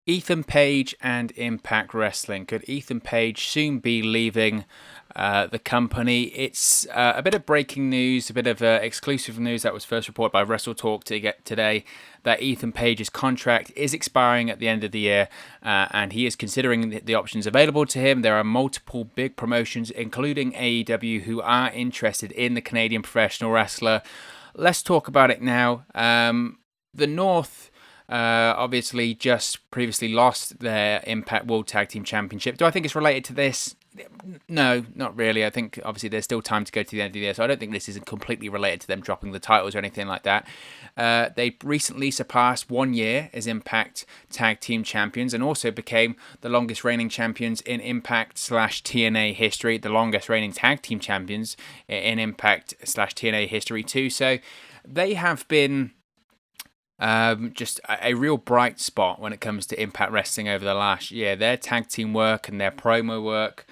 Ethan Page and Impact Wrestling. Could Ethan Page soon be leaving the company? It's a bit of breaking news, a bit of exclusive news that was first reported by WrestleTalk today, that Ethan Page's contract is expiring at the end of the year, and he is considering the options available to him. There are multiple big promotions, including AEW, who are interested in the Canadian professional wrestler. Let's talk about it now. The North obviously just previously lost their Impact World Tag Team Championship. Do I think it's related to this? No, not really. I think obviously there's still time to go to the end of the year, so I don't think this is completely related to them dropping the titles or anything like that. They recently surpassed 1 year as Impact Tag Team Champions and also became the longest reigning champions in Impact/TNA history, the longest reigning Tag Team Champions in Impact/TNA history too. So they have been just a real bright spot when it comes to Impact Wrestling over the last year. Their tag team work and their promo work,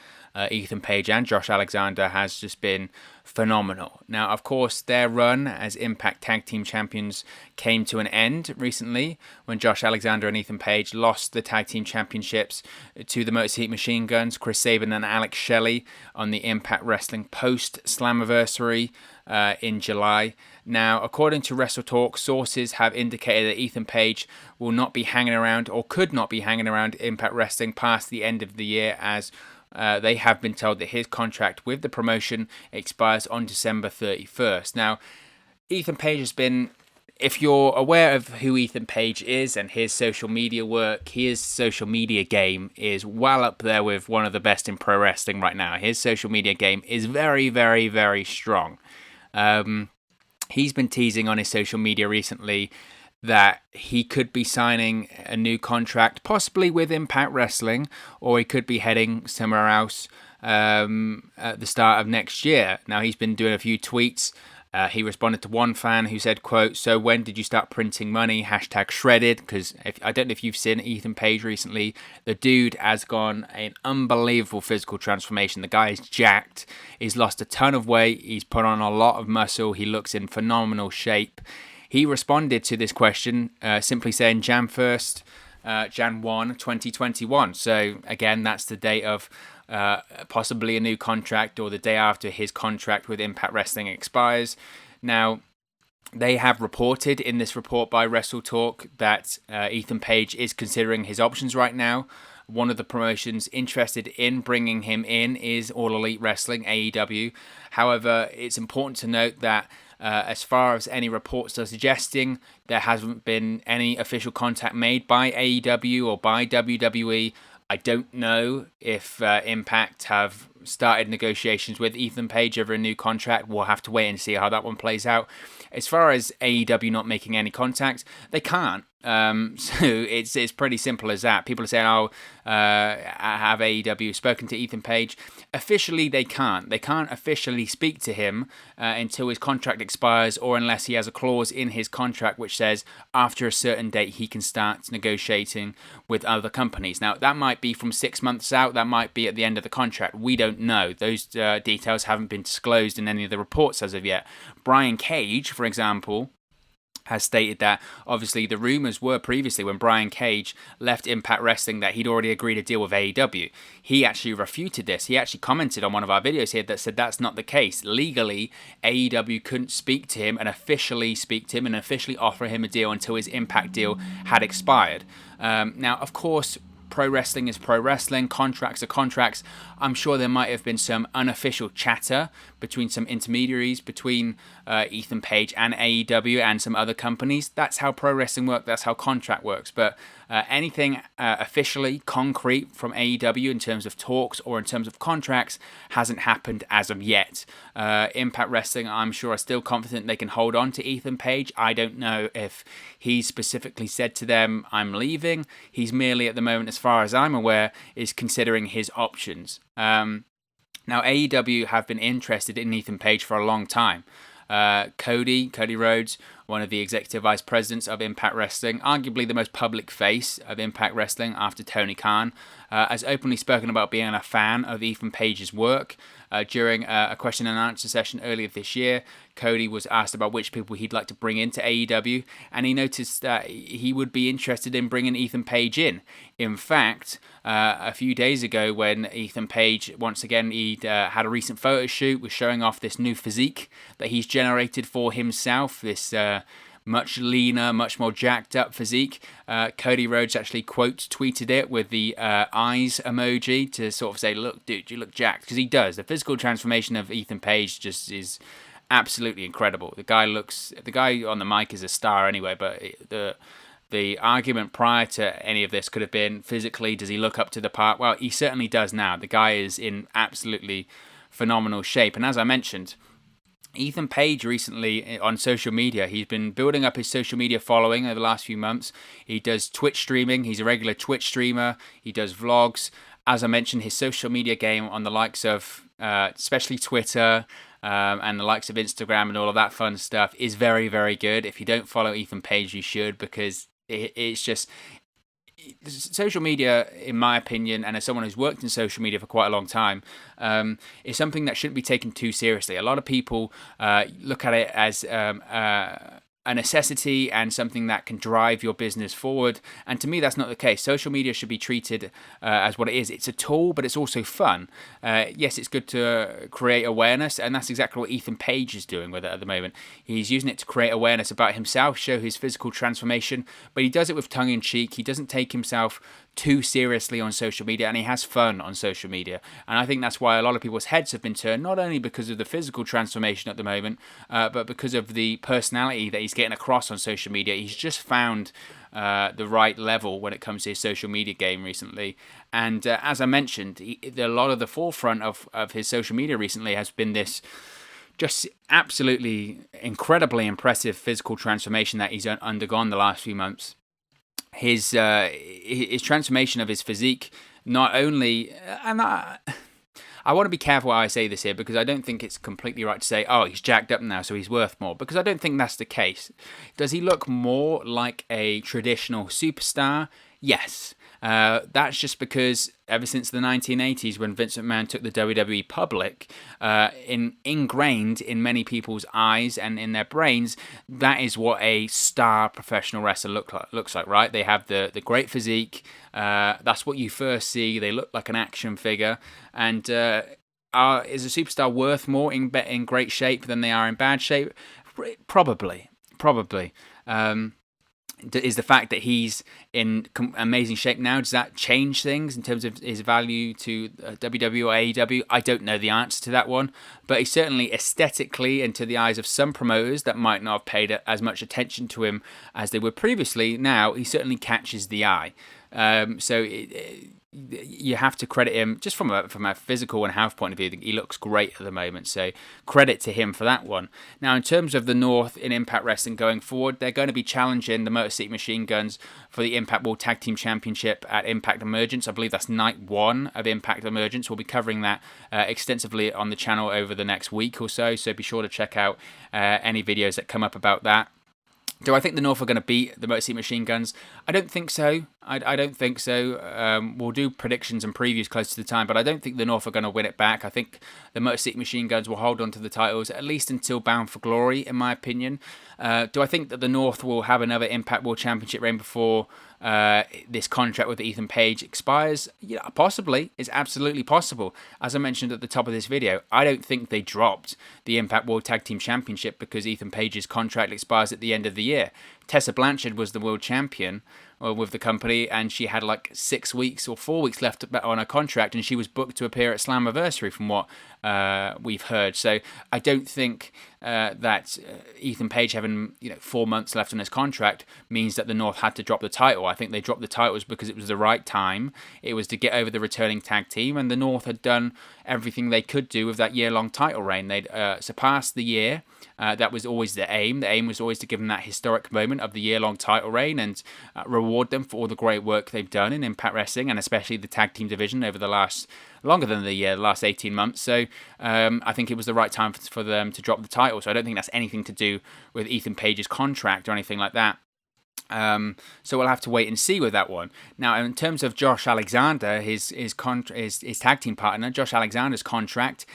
Ethan Page and Josh Alexander, has just been phenomenal. Now, of course, their run as Impact Tag Team Champions came to an end recently when Josh Alexander and Ethan Page lost the Tag Team Championships to the Motor City Machine Guns, Chris Sabin and Alex Shelley, on the Impact Wrestling post-Slammiversary in July. Now, according to WrestleTalk, sources have indicated that Ethan Page will not be hanging around, or could not be hanging around, Impact Wrestling past the end of the year, as they have been told that his contract with the promotion expires on December 31st. Now, Ethan Page has been, if you're aware of who Ethan Page is and his social media work, his social media game is well up there with one of the best in pro wrestling right now. His social media game is very, very, very strong. He's been teasing on his social media recently that he could be signing a new contract, possibly with Impact Wrestling, or he could be heading somewhere else at the start of next year. Now, he's been doing a few tweets. He responded to one fan who said, quote, "So when did you start printing money? #shredded." Because I don't know if you've seen Ethan Page recently. The dude has gone an unbelievable physical transformation. The guy is jacked. He's lost a ton of weight. He's put on a lot of muscle. He looks in phenomenal shape. He responded to this question simply saying Jan 1st, Jan 1, 2021. So again, that's the date of possibly a new contract, or the day after his contract with Impact Wrestling expires. Now, they have reported in this report by WrestleTalk that Ethan Page is considering his options right now. One of the promotions interested in bringing him in is All Elite Wrestling, AEW. However, it's important to note that as far as any reports are suggesting, there hasn't been any official contact made by AEW or by WWE. I don't know if Impact have started negotiations with Ethan Page over a new contract. We'll have to wait and see how that one plays out. As far as AEW not making any contact, they can't. So it's pretty simple as that. People are saying, have AEW spoken to Ethan Page? Officially, they can't. They can't officially speak to him until his contract expires, or unless he has a clause in his contract which says after a certain date he can start negotiating with other companies. Now, that might be from 6 months out. That might be at the end of the contract. We don't know. Those details haven't been disclosed in any of the reports as of yet. Brian Cage, for example, has stated that obviously the rumors were previously when Brian Cage left Impact Wrestling that he'd already agreed a deal with AEW. He actually refuted this. He actually commented on one of our videos here that said that's not the case. Legally, AEW couldn't speak to him and officially offer him a deal until his Impact deal had expired. Now, of course, pro wrestling is pro wrestling, contracts are contracts. I'm sure there might have been some unofficial chatter between some intermediaries, between Ethan Page and AEW and some other companies. That's how pro wrestling works, that's how contract works. But anything officially concrete from AEW in terms of talks or in terms of contracts hasn't happened as of yet. Impact Wrestling, I'm sure, are still confident they can hold on to Ethan Page. I don't know if he specifically said to them, I'm leaving. He's merely, at the moment, as far as I'm aware, is considering his options. Now, AEW have been interested in Ethan Page for a long time. Cody Rhodes one of the executive vice presidents of Impact Wrestling, arguably the most public face of Impact Wrestling after Tony Khan, has openly spoken about being a fan of Ethan Page's work. During a question and answer session earlier this year, Cody was asked about which people he'd like to bring into AEW, and he noticed that he would be interested in bringing Ethan Page in. In fact, a few days ago when Ethan Page, once again, he'd had a recent photo shoot, was showing off this new physique that he's generated for himself, this much leaner, much more jacked up physique. Cody Rhodes actually quote tweeted it with the eyes emoji to sort of say, look, dude, you look jacked. Because he does. The physical transformation of Ethan Page just is absolutely incredible. The guy on the mic is a star anyway, but the argument prior to any of this could have been physically, does he look up to the part? Well, he certainly does now. The guy is in absolutely phenomenal shape. And as I mentioned, Ethan Page recently on social media, he's been building up his social media following over the last few months. He does Twitch streaming. He's a regular Twitch streamer. He does vlogs. As I mentioned, his social media game on the likes of, especially Twitter and the likes of Instagram and all of that fun stuff is very, very good. If you don't follow Ethan Page, you should, because it's just... social media, in my opinion, and as someone who's worked in social media for quite a long time, is something that shouldn't be taken too seriously. A lot of people look at it as a necessity and something that can drive your business forward. And to me, that's not the case. Social media should be treated as what it is. It's a tool, but it's also fun. Yes, it's good to create awareness, and that's exactly what Ethan Page is doing with it at the moment. He's using it to create awareness about himself, show his physical transformation, but he does it with tongue in cheek. He doesn't take himself too seriously on social media, and he has fun on social media. And I think that's why a lot of people's heads have been turned, not only because of the physical transformation at the moment, but because of the personality that he's getting across on social media. He's just found the right level when it comes to his social media game recently. And as I mentioned, a lot of the forefront of his social media recently has been this just absolutely incredibly impressive physical transformation that he's undergone the last few months. His transformation of his physique, not only, and I want to be careful how I say this here, because I don't think it's completely right to say, oh, he's jacked up now, so he's worth more, because I don't think that's the case. Does he look more like a traditional superstar? Yes. That's just because ever since the 1980s, when Vince McMahon took the WWE public, ingrained in many people's eyes and in their brains, that is what a star professional wrestler looks like, right? They have the great physique. That's what you first see. They look like an action figure. And is a superstar worth more in great shape than they are in bad shape? Probably. Is the fact that he's in amazing shape now, does that change things in terms of his value to WWE or AEW? I don't know the answer to that one, but he certainly aesthetically, and to the eyes of some promoters that might not have paid as much attention to him as they were previously, now he certainly catches the eye. You have to credit him just from a physical and health point of view. He looks great at the moment, so credit to him for that one. Now, in terms of the North in Impact Wrestling going forward, they're going to be challenging the Motor City Machine Guns for the Impact World Tag Team Championship at Impact Emergence. I believe that's night 1 of Impact Emergence. We'll be covering that extensively on the channel over the next week or so be sure to check out any videos that come up about that. Do I think the North are going to beat the Motor City Machine Guns? I don't think so. I don't think so. We'll do predictions and previews close to the time, but I don't think the North are going to win it back. I think the Motor City Machine Guns will hold on to the titles at least until Bound for Glory, in my opinion. Do I think that the North will have another Impact World Championship reign before this contract with Ethan Page expires? Yeah, possibly. It's absolutely possible. As I mentioned at the top of this video, I don't think they dropped the Impact World Tag Team Championship because Ethan Page's contract expires at the end of the year. Tessa Blanchard was the world champion with the company, and she had like 6 weeks or 4 weeks left on her contract, and she was booked to appear at Slammiversary from what we've heard. So I don't think that Ethan Page having 4 months left on his contract means that the North had to drop the title. I think they dropped the titles because it was the right time. It was to get over the returning tag team, and the North had done everything they could do with that year-long title reign. They'd surpassed the year That was always the aim. The aim was always to give them that historic moment of the year-long title reign and reward them for all the great work they've done in Impact Wrestling, and especially the tag team division over the longer than the last 18 months. So I think it was the right time for them to drop the title. So I don't think that's anything to do with Ethan Page's contract or anything like that. So we'll have to wait and see with that one. Now, in terms of Josh Alexander, his tag team partner, Josh Alexander's contract,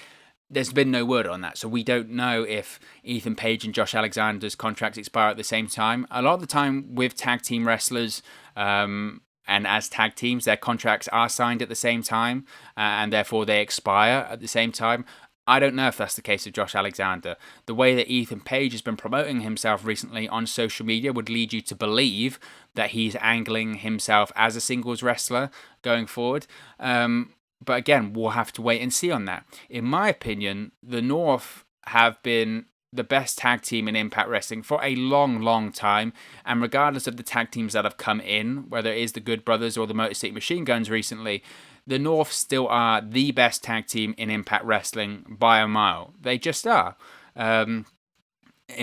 there's been no word on that. So we don't know if Ethan Page and Josh Alexander's contracts expire at the same time. A lot of the time with tag team wrestlers, and as tag teams, their contracts are signed at the same time, and therefore they expire at the same time. I don't know if that's the case with Josh Alexander. The way that Ethan Page has been promoting himself recently on social media would lead you to believe that he's angling himself as a singles wrestler going forward. But again, we'll have to wait and see on that. In my opinion, the North have been the best tag team in Impact Wrestling for a long, long time. And regardless of the tag teams that have come in, whether it is the Good Brothers or the Motor City Machine Guns recently, the North still are the best tag team in Impact Wrestling by a mile. They just are. In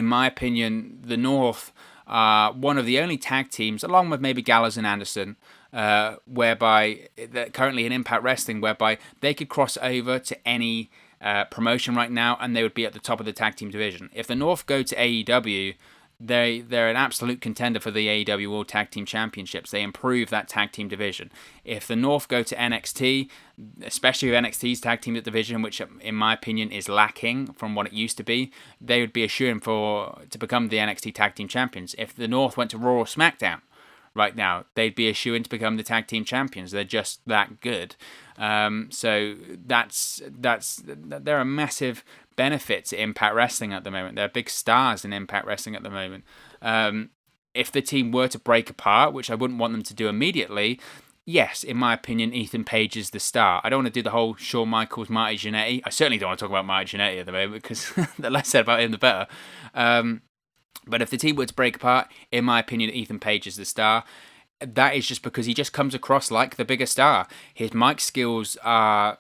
my opinion, the North are one of the only tag teams, along with maybe Gallows and Anderson, whereby they're currently in Impact Wrestling, whereby they could cross over to any promotion right now and they would be at the top of the tag team division. If the North go to AEW, they're an absolute contender for the AEW World Tag Team Championships. They improve that tag team division. If the North go to NXT, especially with NXT's tag team division, which in my opinion is lacking from what it used to be, they would be a shoo-in to become the NXT Tag Team Champions. If the North went to Raw or SmackDown right now, they'd be a shoo-in to become the tag team champions. They're just that good. So they're a massive benefit to Impact Wrestling at the moment. They're big stars in Impact Wrestling at the moment. If the team were to break apart, which I wouldn't want them to do immediately, yes, in my opinion, Ethan Page is the star. I don't want to do the whole Shawn Michaels, Marty Jannetty. I certainly don't want to talk about Marty Jannetty at the moment because the less said about him, the better. But if the team were to break apart, in my opinion, Ethan Page is the star. That is just because he just comes across like the bigger star. His mic skills are,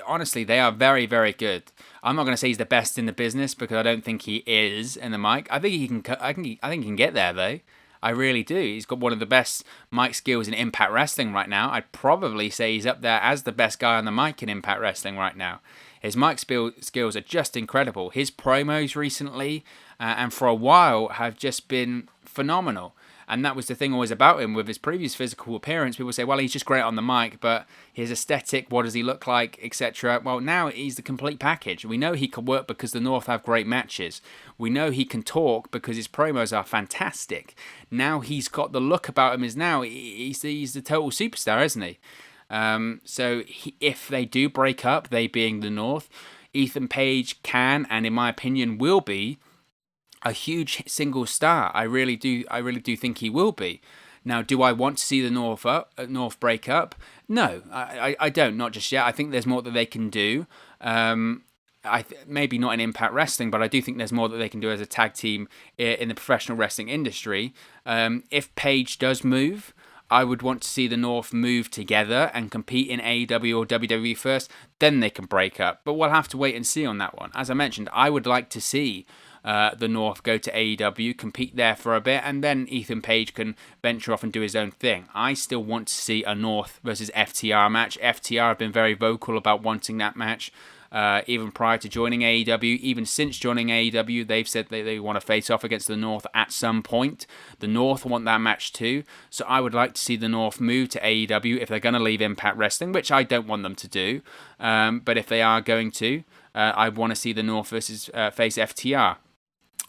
honestly, they are very, very good. I'm not going to say he's the best in the business because I don't think he is in the mic. I think he can. I think he can get there though. I really do. He's got one of the best mic skills in Impact Wrestling right now. I'd probably say he's up there as the best guy on the mic in Impact Wrestling right now. His mic skills are just incredible. His promos recently and for a while have just been phenomenal. And that was the thing always about him with his previous physical appearance. People say, well, he's just great on the mic, but his aesthetic, what does he look like, etc. Well, now he's the complete package. We know he can work because the North have great matches. We know he can talk because his promos are fantastic. Now he's got the look about him he's the total superstar, isn't he? So if they do break up, they being the North, Ethan Page can, and in my opinion will be, a huge single star. I really do think he will be. Now, do I want to see the North break up? No, I don't. Not just yet. I think there's more that they can do. Maybe not in Impact Wrestling, but I do think there's more that they can do as a tag team in the professional wrestling industry. If Page does move, I would want to see the North move together and compete in AEW or WWE first. Then they can break up. But we'll have to wait and see on that one. As I mentioned, I would like to see the North go to AEW, compete there for a bit, and then Ethan Page can venture off and do his own thing. I still want to see a North versus FTR match. FTR have been very vocal about wanting that match, even prior to joining AEW. Even since joining AEW, they've said they want to face off against the North at some point. The North want that match too, so I would like to see the North move to AEW if they're going to leave Impact Wrestling, which I don't want them to do. But if they are going to, I want to see the North versus face FTR.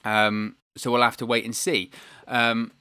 So we'll have to wait and see. In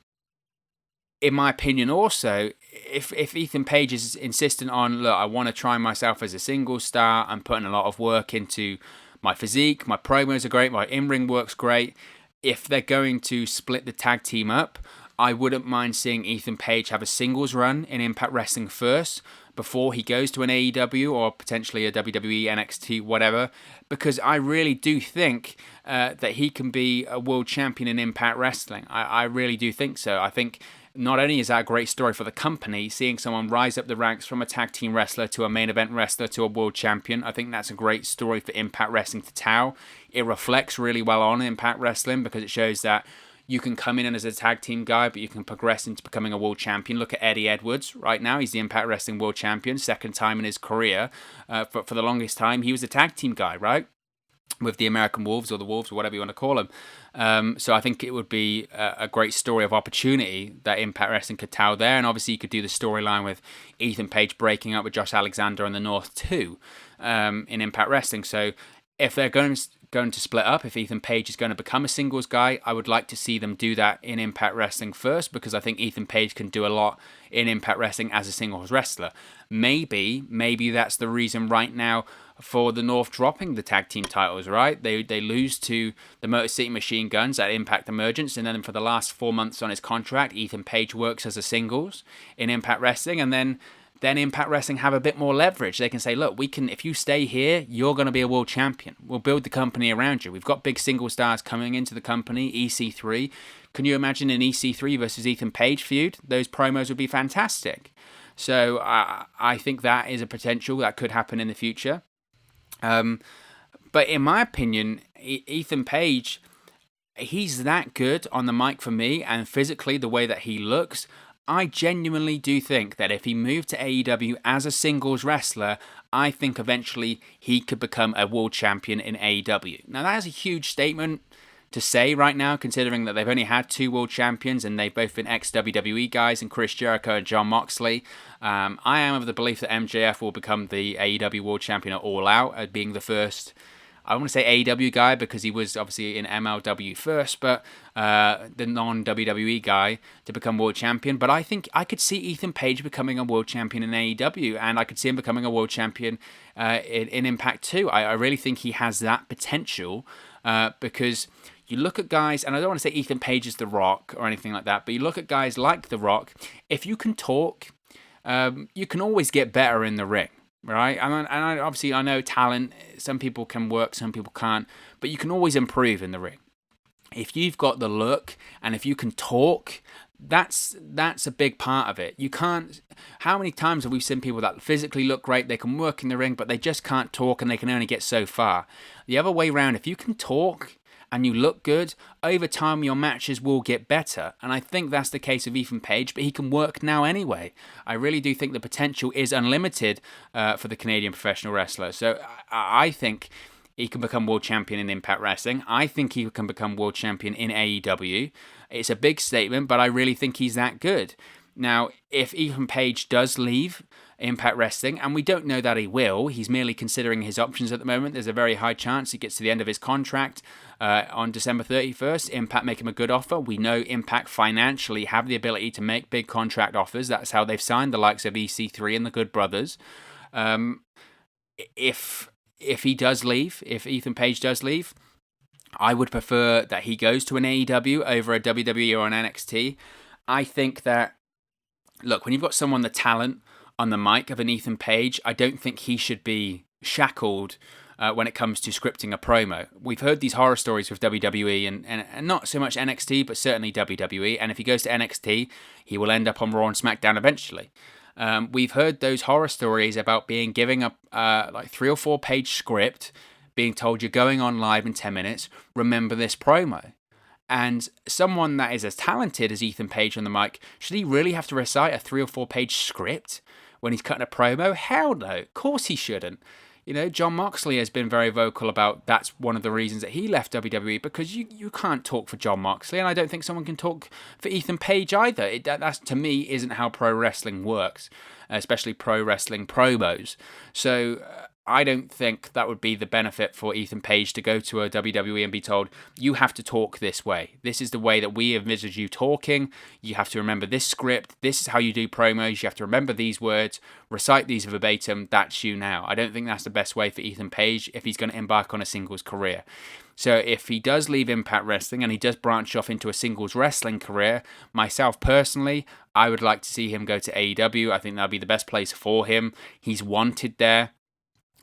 my opinion also, if Ethan Page is insistent on, look, I want to try myself as a single star, I'm putting a lot of work into my physique, my promos are great, my in-ring work's great. If they're going to split the tag team up, I wouldn't mind seeing Ethan Page have a singles run in Impact Wrestling first before he goes to an AEW or potentially a WWE, NXT, whatever, because I really do think that he can be a world champion in Impact Wrestling. I really do think so. I think not only is that a great story for the company, seeing someone rise up the ranks from a tag team wrestler to a main event wrestler to a world champion, I think that's a great story for Impact Wrestling to tell. It reflects really well on Impact Wrestling because it shows that you can come in as a tag team guy, but you can progress into becoming a world champion. Look at Eddie Edwards right now. He's the Impact Wrestling world champion, second time in his career. For the longest time, he was a tag team guy, right? With the American Wolves or the Wolves or whatever you want to call them. So I think it would be a great story of opportunity that Impact Wrestling could tell there. And obviously you could do the storyline with Ethan Page breaking up with Josh Alexander in the North too, in Impact Wrestling. So if they're going to split up, if Ethan Page is going to become a singles guy, I would like to see them do that in Impact Wrestling first, because I think Ethan Page can do a lot in Impact Wrestling as a singles wrestler. Maybe that's the reason right now for the North dropping the tag team titles, right? They lose to the Motor City Machine Guns at Impact Emergence, and then for the last 4 months on his contract, Ethan Page works as a singles in Impact Wrestling, and then Impact Wrestling have a bit more leverage. They can say, look, if you stay here, you're going to be a world champion. We'll build the company around you. We've got big single stars coming into the company, EC3. Can you imagine an EC3 versus Ethan Page feud? Those promos would be fantastic. So I think that is a potential that could happen in the future. But in my opinion, Ethan Page, he's that good on the mic for me, and physically the way that he looks, I genuinely do think that if he moved to AEW as a singles wrestler, I think eventually he could become a world champion in AEW. Now that is a huge statement to say right now, considering that they've only had 2 world champions and they've both been ex-WWE guys, and Chris Jericho and Jon Moxley. I am of the belief that MJF will become the AEW world champion at All Out, being the first, I want to say AEW guy because he was obviously in MLW first, but the non-WWE guy to become world champion. But I think I could see Ethan Page becoming a world champion in AEW, and I could see him becoming a world champion in Impact too. I really think he has that potential because you look at guys, and I don't want to say Ethan Page is The Rock or anything like that, but you look at guys like The Rock, if you can talk, you can always get better in the ring. Right, and obviously I know talent. Some people can work, some people can't, but you can always improve in the ring. If you've got the look and if you can talk, that's a big part of it. You can't. How many times have we seen people that physically look great, they can work in the ring, but they just can't talk, and they can only get so far. The other way around, if you can talk and you look good, over time your matches will get better. And I think that's the case of Ethan Page, but he can work now anyway. I really do think the potential is unlimited for the Canadian professional wrestler. So I think he can become world champion in Impact Wrestling. I think he can become world champion in AEW. It's a big statement, but I really think he's that good. Now, if Ethan Page does leave Impact Wrestling, and we don't know that he will, he's merely considering his options at the moment. There's a very high chance he gets to the end of his contract on December 31st. Impact make him a good offer. We know Impact financially have the ability to make big contract offers. That's how they've signed the likes of EC3 and the Good Brothers. If he does leave, if Ethan Page does leave, I would prefer that he goes to an AEW over a WWE or an NXT. I think that, look, when you've got someone the talent on the mic of an Ethan Page, I don't think he should be shackled when it comes to scripting a promo. We've heard these horror stories with WWE and not so much NXT, but certainly WWE. And if he goes to NXT, he will end up on Raw and SmackDown eventually. We've heard those horror stories about being given a like 3 or 4 page script, being told you're going on live in 10 minutes, remember this promo. And someone that is as talented as Ethan Page on the mic, should he really have to recite a 3 or 4 page script when he's cutting a promo? Hell no, of course he shouldn't. You know, Jon Moxley has been very vocal about that's one of the reasons that he left WWE, because you can't talk for Jon Moxley, and I don't think someone can talk for Ethan Page either. That to me isn't how pro wrestling works, especially pro wrestling promos. So I don't think that would be the benefit for Ethan Page to go to a WWE and be told, you have to talk this way. This is the way that we envisage you talking. You have to remember this script. This is how you do promos. You have to remember these words, recite these verbatim. That's you now. I don't think that's the best way for Ethan Page if he's going to embark on a singles career. So if he does leave Impact Wrestling and he does branch off into a singles wrestling career, myself personally, I would like to see him go to AEW. I think that'd be the best place for him. He's wanted there.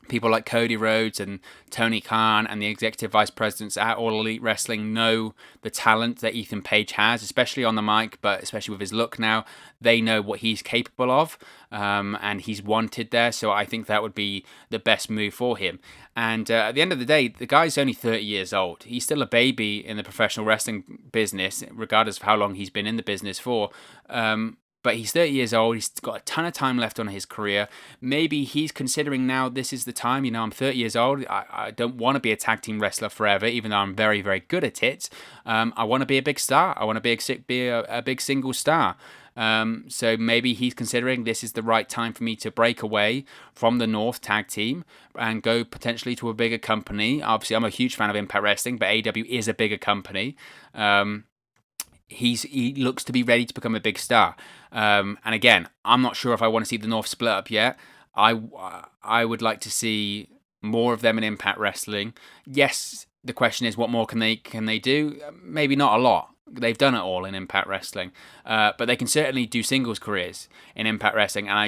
people like Cody Rhodes and Tony Khan and the executive vice presidents at All Elite Wrestling know the talent that Ethan Page has, especially on the mic, but especially with his look now. They know what he's capable of, and he's wanted there. So I think that would be the best move for him. And at the end of the day, the guy's only 30 years old. He's still a baby in the professional wrestling business, regardless of how long he's been in the business for. But he's 30 years old. He's got a ton of time left on his career. Maybe he's considering now this is the time. You know, I'm 30 years old. I don't want to be a tag team wrestler forever, even though I'm very, very good at it. I want to be a big star. I want to be a big single star. So maybe he's considering this is the right time for me to break away from the North tag team and go potentially to a bigger company. Obviously, I'm a huge fan of Impact Wrestling, but AEW is a bigger company. He looks to be ready to become a big star. And again, I'm not sure if I want to see the North split up yet. I would like to see more of them in Impact Wrestling. Yes, the question is, what more can they do? Maybe not a lot. They've done it all in Impact Wrestling, but they can certainly do singles careers in Impact Wrestling. And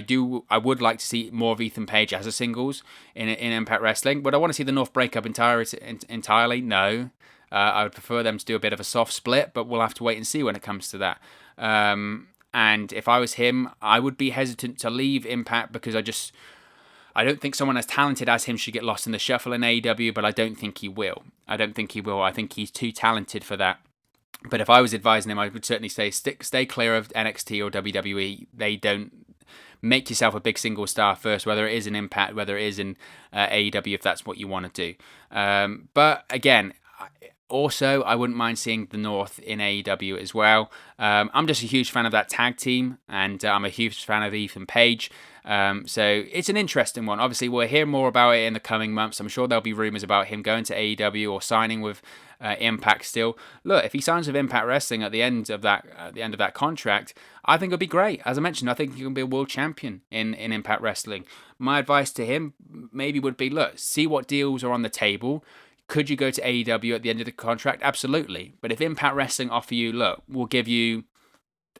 I would like to see more of Ethan Page as a singles in Impact Wrestling. Would I want to see the North break up entirely? No. I would prefer them to do a bit of a soft split, but we'll have to wait and see when it comes to that. And if I was him, I would be hesitant to leave Impact because I don't think someone as talented as him should get lost in the shuffle in AEW, but I don't think he will. I think he's too talented for that. But if I was advising him, I would certainly say stay clear of NXT or WWE. They don't. Make yourself a big single star first, whether it is in Impact, whether it is in AEW, if that's what you want to do. But again, also, I wouldn't mind seeing the North in AEW as well. I'm just a huge fan of that tag team, and I'm a huge fan of Ethan Page. So it's an interesting one. Obviously, we'll hear more about it in the coming months. I'm sure there'll be rumors about him going to AEW or signing with Impact still. Look, if he signs with Impact Wrestling at the end of that contract, I think it'll be great. As I mentioned, I think he can be a world champion in Impact Wrestling. My advice to him maybe would be, look, see what deals are on the table. Could you go to AEW at the end of the contract? Absolutely. But if Impact Wrestling offer you, look, we'll give you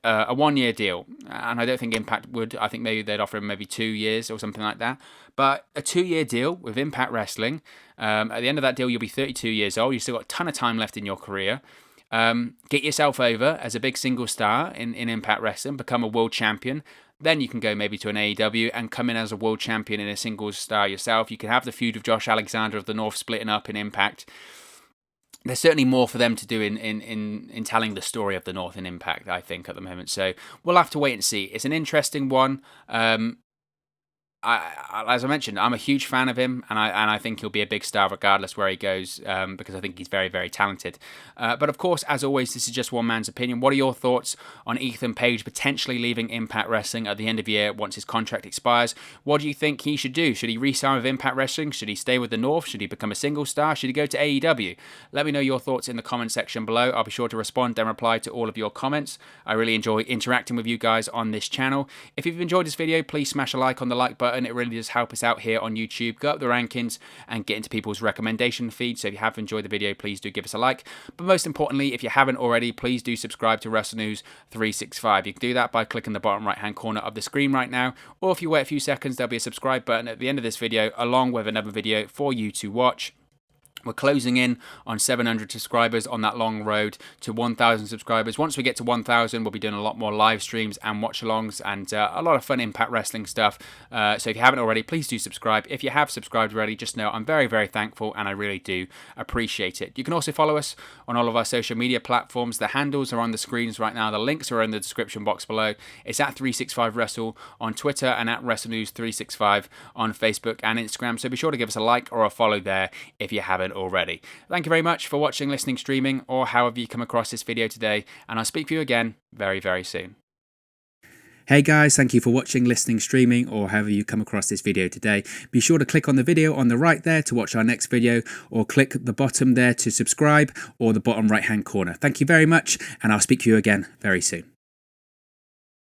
a 1-year deal, and I don't think Impact would. I think maybe they'd offer him maybe 2 years or something like that. But a 2-year deal with Impact Wrestling, at the end of that deal, you'll be 32 years old. You've still got a ton of time left in your career. Get yourself over as a big single star in Impact Wrestling, become a world champion. Then you can go maybe to an AEW and come in as a world champion in a singles star yourself. You can have the feud of Josh Alexander of the North splitting up in Impact. There's certainly more for them to do in telling the story of the North in Impact, I think, at the moment. So we'll have to wait and see. It's an interesting one. As I mentioned, I'm a huge fan of him, and I think he'll be a big star regardless where he goes, because I think he's very, very talented. But of course, as always, this is just one man's opinion. What are your thoughts on Ethan Page potentially leaving Impact Wrestling at the end of the year once his contract expires? What do you think he should do? Should he re-sign with Impact Wrestling? Should he stay with the North? Should he become a single star? Should he go to AEW? Let me know your thoughts in the comment section below. I'll be sure to respond and reply to all of your comments. I really enjoy interacting with you guys on this channel. If you've enjoyed this video, please smash a like on the like button. It really does help us out here on YouTube, go up the rankings and get into people's recommendation feed. So if you have enjoyed the video, please do give us a like. But most importantly, if you haven't already, please do subscribe to Wrestle News 365. You can do that by clicking the bottom right hand corner of the screen right now, or if you wait a few seconds, there'll be a subscribe button at the end of this video along with another video for you to watch. We're closing in on 700 subscribers on that long road to 1,000 subscribers. Once we get to 1,000, we'll be doing a lot more live streams and watch-alongs and a lot of fun Impact Wrestling stuff. So if you haven't already, please do subscribe. If you have subscribed already, just know I'm very, very thankful and I really do appreciate it. You can also follow us on all of our social media platforms. The handles are on the screens right now. The links are in the description box below. It's at 365Wrestle on Twitter and at WrestleNews365 on Facebook and Instagram. So be sure to give us a like or a follow there if you haven't already. Thank you very much for watching, listening, streaming, or however you come across this video today, and I'll speak to you again very, very soon. Hey guys, thank you for watching, listening, streaming, or however you come across this video today. Be sure to click on the video on the right there to watch our next video, or click the bottom there to subscribe, or the bottom right hand corner. Thank you very much, and I'll speak to you again very soon.